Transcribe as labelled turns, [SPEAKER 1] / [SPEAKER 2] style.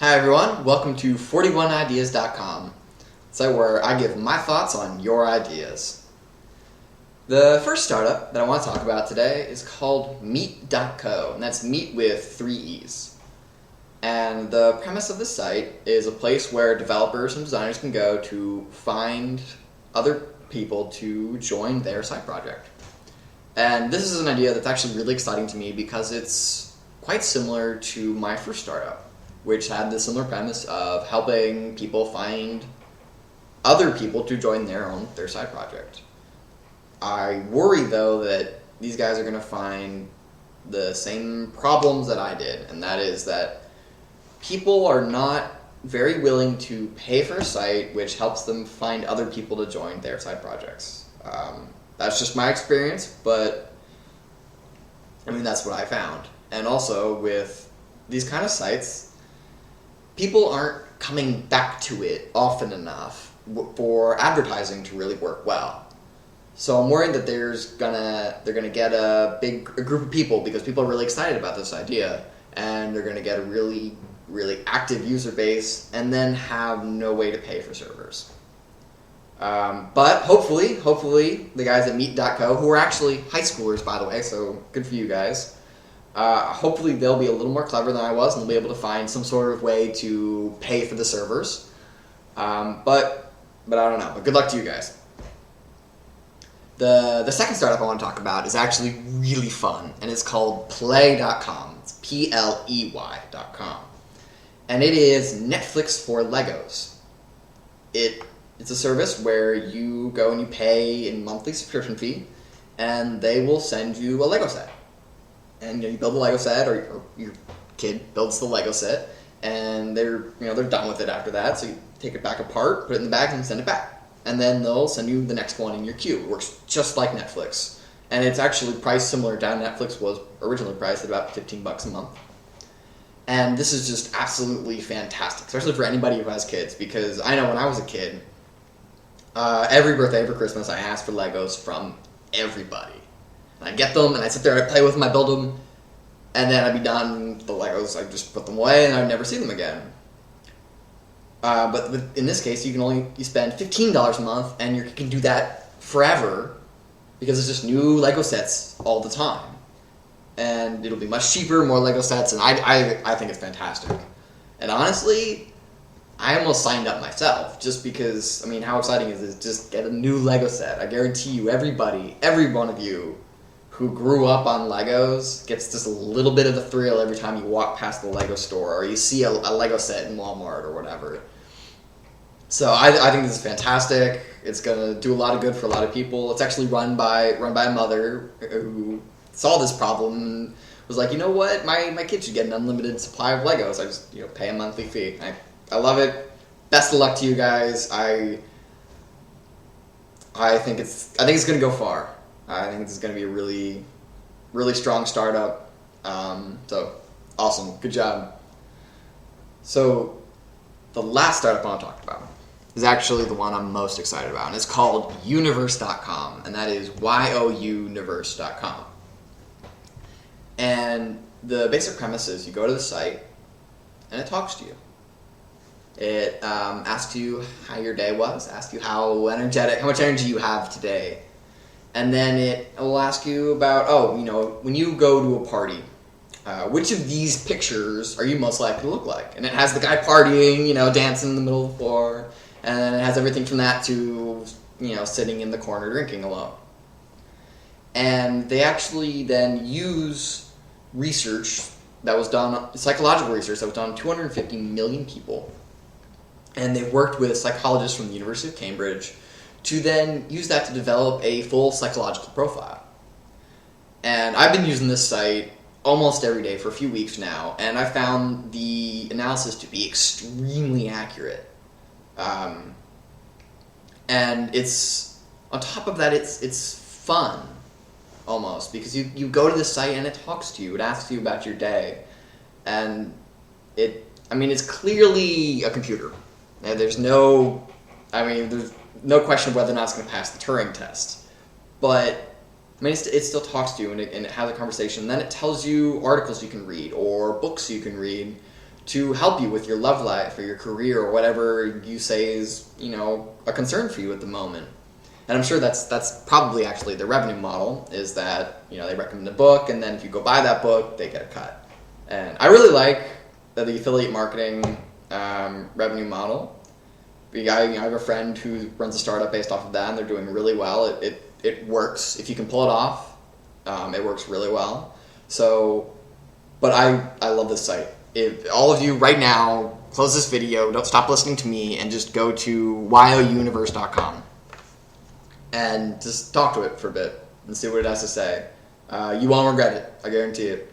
[SPEAKER 1] Hi everyone, welcome to 41ideas.com, the site where I give my thoughts on your ideas. The first startup that I want to talk about today is called Meeet.co, and that's Meet with 3 E's. And the premise of the site is a place where developers and designers can go to find other people to join their side project. And this is an idea that's actually really exciting to me because it's quite similar to my first startup, which had the similar premise of helping people find other people to join their side project. I worry, though, that these guys are going to find the same problems that I did, and that is that people are not very willing to pay for a site which helps them find other people to join their side projects. That's just my experience, but I mean, that's what I found. And also, with these kind of sites, people aren't coming back to it often enough for advertising to really work well. So I'm worried that they're gonna get a group of people because people are really excited about this idea, and they're gonna get a really active user base, and then have no way to pay for servers. But hopefully the guys at Meet.co, who are actually high schoolers, by the way, so good for you guys. Hopefully they'll be a little more clever than I was, and they'll be able to find some sort of way to pay for the servers. But I don't know. But good luck to you guys. The second startup I want to talk about is actually really fun, and it's called Pley.com. It's Pley.com. And it is Netflix for Legos. It's a service where you go and you pay a monthly subscription fee, and they will send you a Lego set. And you build the Lego set, or your kid builds the Lego set, and they're done with it after that. So you take it back apart, put it in the bag, and send it back. And then they'll send you the next one in your queue. It works just like Netflix, and it's actually priced similar to how Netflix was originally priced at about $15 a month. And this is just absolutely fantastic, especially for anybody who has kids, because I know when I was a kid, every birthday, every Christmas, I asked for Legos from everybody. And I'd get them, and I'd sit there, I'd play with them, I'd build them, and then I'd be done with the Legos, I'd just put them away, and I'd never see them again. But in this case, you spend $15 a month, and you can do that forever, because it's just new Lego sets all the time. And it'll be much cheaper, more Lego sets, and I think it's fantastic. And honestly, I almost signed up myself, just because, I mean, how exciting is it? Just get a new Lego set. I guarantee you, every one of you who grew up on Legos gets just a little bit of the thrill every time you walk past the Lego store, or you see a Lego set in Walmart or whatever. So I think this is fantastic. It's going to do a lot of good for a lot of people. It's actually run by a mother who saw this problem and was like, you know what, my kid should get an unlimited supply of Legos. I just pay a monthly fee. I love it. Best of luck to you guys. I think it's going to go far. I think this is going to be a really strong startup. So awesome, good job. So the last startup I want to talk about is actually the one I'm most excited about, and it's called Youniverse.com, and that is Youniverse.com. And the basic premise is you go to the site, and it talks to you. It asks you how your day was, asks you how much energy you have today, and then it will ask you about, when you go to a party, which of these pictures are you most likely to look like? And it has the guy partying, dancing in the middle of the floor, and then it has everything from that to, sitting in the corner drinking alone. And they actually then use research that was done, psychological research that was done on 250 million people, and they've worked with psychologists from the University of Cambridge to then use that to develop a full psychological profile. And I've been using this site almost every day for a few weeks now, and I found the analysis to be extremely accurate. And it's, on top of that, it's fun, almost, because you go to this site and it talks to you, it asks you about your day, and it's clearly a computer. And there's no question of whether or not it's going to pass the Turing test. But it still talks to you, and it has a conversation. And then it tells you articles you can read or books you can read to help you with your love life or your career or whatever you say is, a concern for you at the moment. And I'm sure that's probably actually the revenue model, is that, they recommend a book, and then if you go buy that book, they get a cut. And I really like the affiliate marketing revenue model. I have a friend who runs a startup based off of that, and they're doing really well. It works. If you can pull it off, it works really well. So, but I love this site. If all of you right now, close this video, don't stop listening to me, and just go to youniverse.com and just talk to it for a bit and see what it has to say. You won't regret it. I guarantee it.